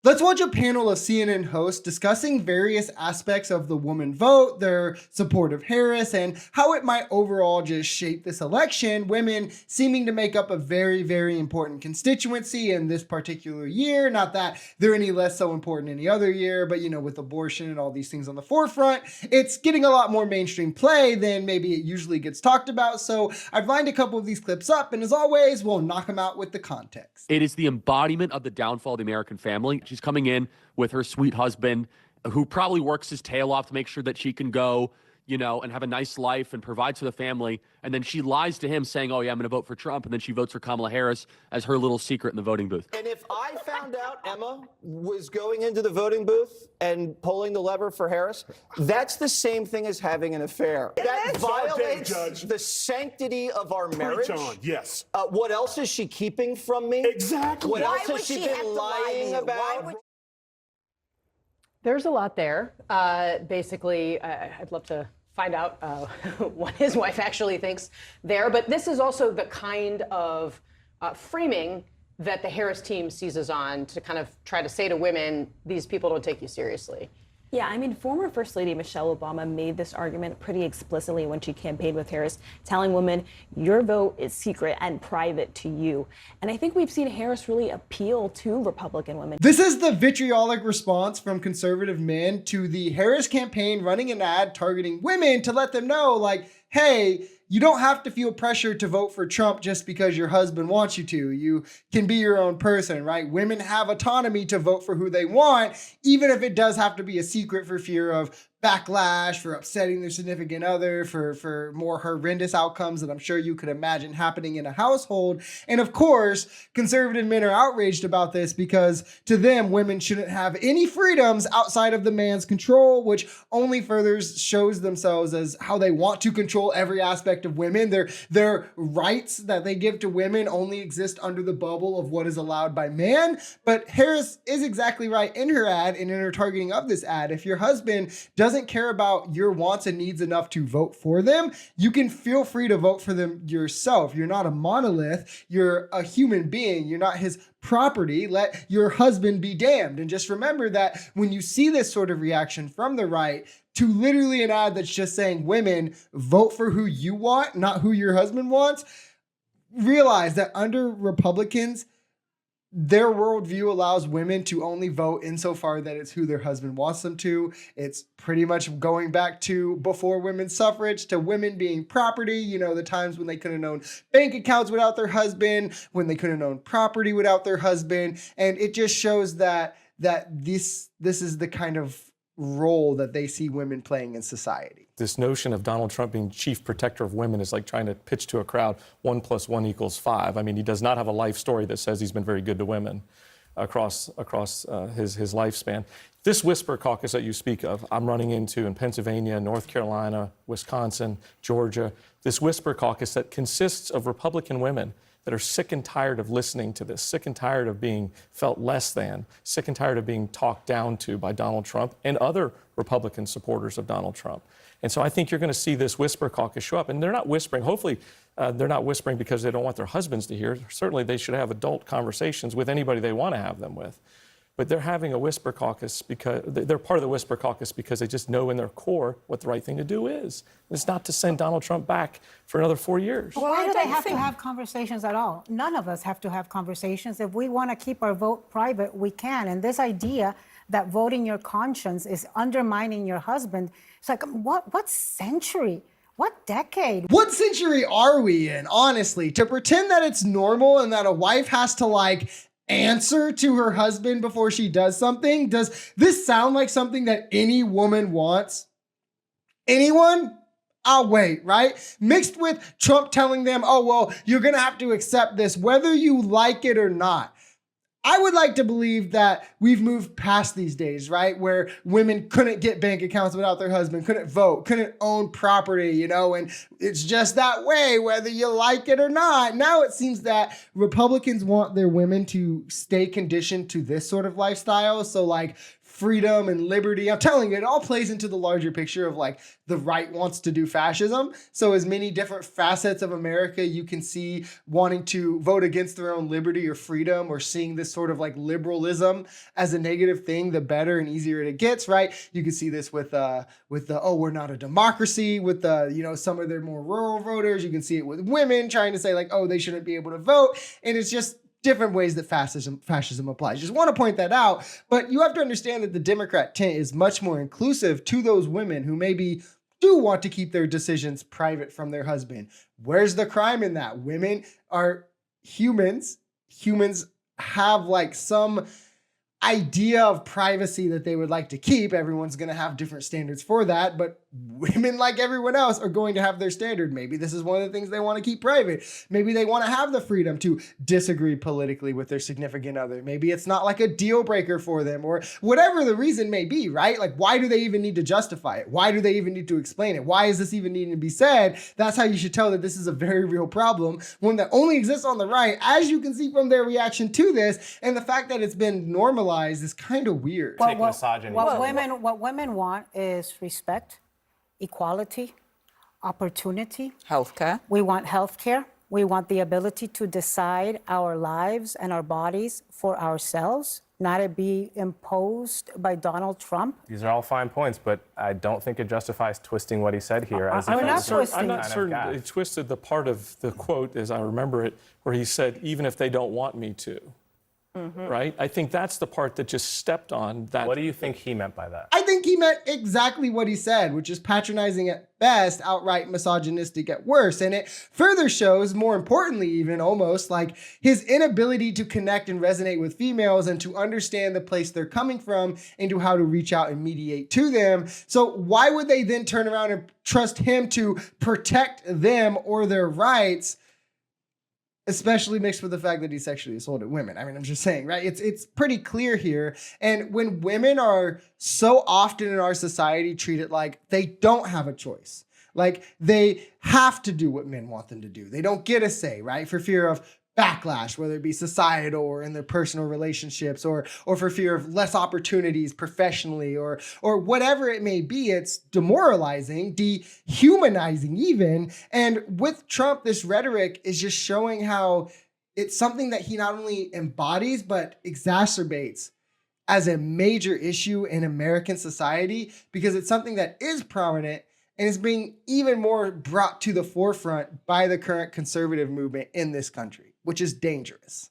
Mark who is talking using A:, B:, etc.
A: Let's watch a panel of CNN hosts discussing various aspects of the woman vote, their support of Harris, and how it might overall just shape this election, women seeming to make up a very, very important constituency in this particular year. Not that they're any less so important any other year, but with abortion and all these things on the forefront, it's getting a lot more mainstream play than maybe it usually gets talked about. So I've lined a couple of these clips up, and as always, we'll knock them out with the context.
B: It is the embodiment of the downfall of the American family. She's coming in with her sweet husband who probably works his tail off to make sure that she can go, and have a nice life and provide for the family. And then she lies to him saying, oh yeah, I'm going to vote for Trump. And then she votes for Kamala Harris as her little secret in the voting booth.
C: And if I found out Emma was going into the voting booth and pulling the lever for Harris, that's the same thing as having an affair. That violates the sanctity of our marriage.
D: Yes.
C: What else is she keeping from me?
D: Exactly.
C: What else has she been lying about?
E: There's a lot there. Basically, I'd love to find out what his wife actually thinks there. But this is also the kind of framing that the Harris team seizes on to kind of try to say to women, these people don't take you seriously.
F: Yeah, I mean, former First Lady Michelle Obama made this argument pretty explicitly when she campaigned with Harris, telling women, your vote is secret and private to you. And I think we've seen Harris really appeal to Republican women.
A: This is the vitriolic response from conservative men to the Harris campaign running an ad targeting women to let them know, like, hey, you don't have to feel pressure to vote for Trump just because your husband wants you to. You can be your own person, right? Women have autonomy to vote for who they want, even if it does have to be a secret for fear of backlash, for upsetting their significant other, for more horrendous outcomes that I'm sure you could imagine happening in a household. And of course, conservative men are outraged about this because to them, women shouldn't have any freedoms outside of the man's control, which only further shows themselves as how they want to control every aspect of women. Their rights that they give to women only exist under the bubble of what is allowed by man. But Harris is exactly right in her ad and in her targeting of this ad. If your husband doesn't care about your wants and needs enough to vote for them, you can feel free to vote for them yourself. You're not a monolith. You're a human being. You're not his property. Let your husband be damned. And just remember that when you see this sort of reaction from the right to literally an ad that's just saying, women, vote for who you want, not who your husband wants, realize that under Republicans, their worldview allows women to only vote insofar that it's who their husband wants them to. It's pretty much going back to before women's suffrage, to women being property, the times when they couldn't own bank accounts without their husband, when they couldn't own property without their husband. And it just shows that this is the kind of role that they see women playing in society.
G: This notion of Donald Trump being chief protector of women is like trying to pitch to a crowd 1 + 1 = 5. I mean, he does not have a life story that says he's been very good to women across his lifespan. This whisper caucus that you speak of, I'm running into in Pennsylvania, North Carolina, Wisconsin, Georgia. This whisper caucus that consists of Republican women that are sick and tired of listening to this, sick and tired of being felt less than, sick and tired of being talked down to by Donald Trump and other Republican supporters of Donald Trump. And so I think you're going to see this whisper caucus show up. And they're not whispering. Hopefully, they're not whispering because they don't want their husbands to hear. Certainly, they should have adult conversations with anybody they want to have them with. But they're having a whisper caucus because they're part of the whisper caucus because they just know in their core what the right thing to do is. It's not to send Donald Trump back for another 4 years.
H: Why do they have to have conversations at all? None of us have to have conversations. If we want to keep our vote private, we can. And this idea that voting your conscience is undermining your husband, it's like, what century? What decade?
A: What century are we in, honestly? To pretend that it's normal and that a wife has to answer to her husband before she does something? Does this sound like something that any woman wants? Anyone? I'll wait, right? Mixed with Trump telling them, oh, well, you're going to have to accept this whether you like it or not. I would like to believe that we've moved past these days, right? Where women couldn't get bank accounts without their husband, couldn't vote, couldn't own property, and it's just that way, whether you like it or not. Now it seems that Republicans want their women to stay conditioned to this sort of lifestyle. So freedom and liberty. I'm telling you, it all plays into the larger picture of like the right wants to do fascism. So as many different facets of America you can see wanting to vote against their own liberty or freedom, or seeing this sort of like liberalism as a negative thing, the better and easier it gets, right? You can see this with the, oh, we're not a democracy, with the, you know, some of their more rural voters. You can see it with women trying to say like, oh, they shouldn't be able to vote. And it's just different ways that fascism applies. Just want to point that out. But you have to understand that the Democrat tent is much more inclusive to those women who maybe do want to keep their decisions private from their husband. Where's the crime in that? Women are humans. Humans have like some idea of privacy that they would like to keep. Everyone's going to have different standards for that, but women, like everyone else, are going to have their standard. Maybe this is one of the things they want to keep private. Maybe they want to have the freedom to disagree politically with their significant other. Maybe it's not like a deal breaker for them, or whatever the reason may be, right? Like, why do they even need to justify it? Why do they even need to explain it? Why is this even needing to be said? That's how you should tell that this is a very real problem, one that only exists on the right, as you can see from their reaction to this. And the fact that it's been normalized is kind of weird.
D: Take misogyny.
H: What women want is respect, equality, opportunity.
I: Healthcare.
H: We want healthcare. We want the ability to decide our lives and our bodies for ourselves, not to be imposed by Donald Trump.
D: These are all fine points, but I don't think it justifies twisting what he said here.
H: I'm not twisting.
G: I'm not certain. He twisted the part of the quote, as I remember it, where he said, even if they don't want me to. Right? I think that's the part that just stepped on that.
D: What do you think he meant by that?
A: I think he meant exactly what he said, which is patronizing at best, outright misogynistic at worst. And it further shows, more importantly, even almost like his inability to connect and resonate with females and to understand the place they're coming from and to how to reach out and mediate to them. So why would they then turn around and trust him to protect them or their rights? Especially mixed with the fact that he sexually assaulted women. I mean, I'm just saying, right? It's pretty clear here. And when women are so often in our society treated like they don't have a choice, like they have to do what men want them to do. They don't get a say, right? For fear of backlash, whether it be societal or in their personal relationships, or for fear of less opportunities professionally, or whatever it may be. It's demoralizing, dehumanizing even. And with Trump, this rhetoric is just showing how it's something that he not only embodies, but exacerbates as a major issue in American society, because it's something that is prominent and is being even more brought to the forefront by the current conservative movement in this country, which is dangerous.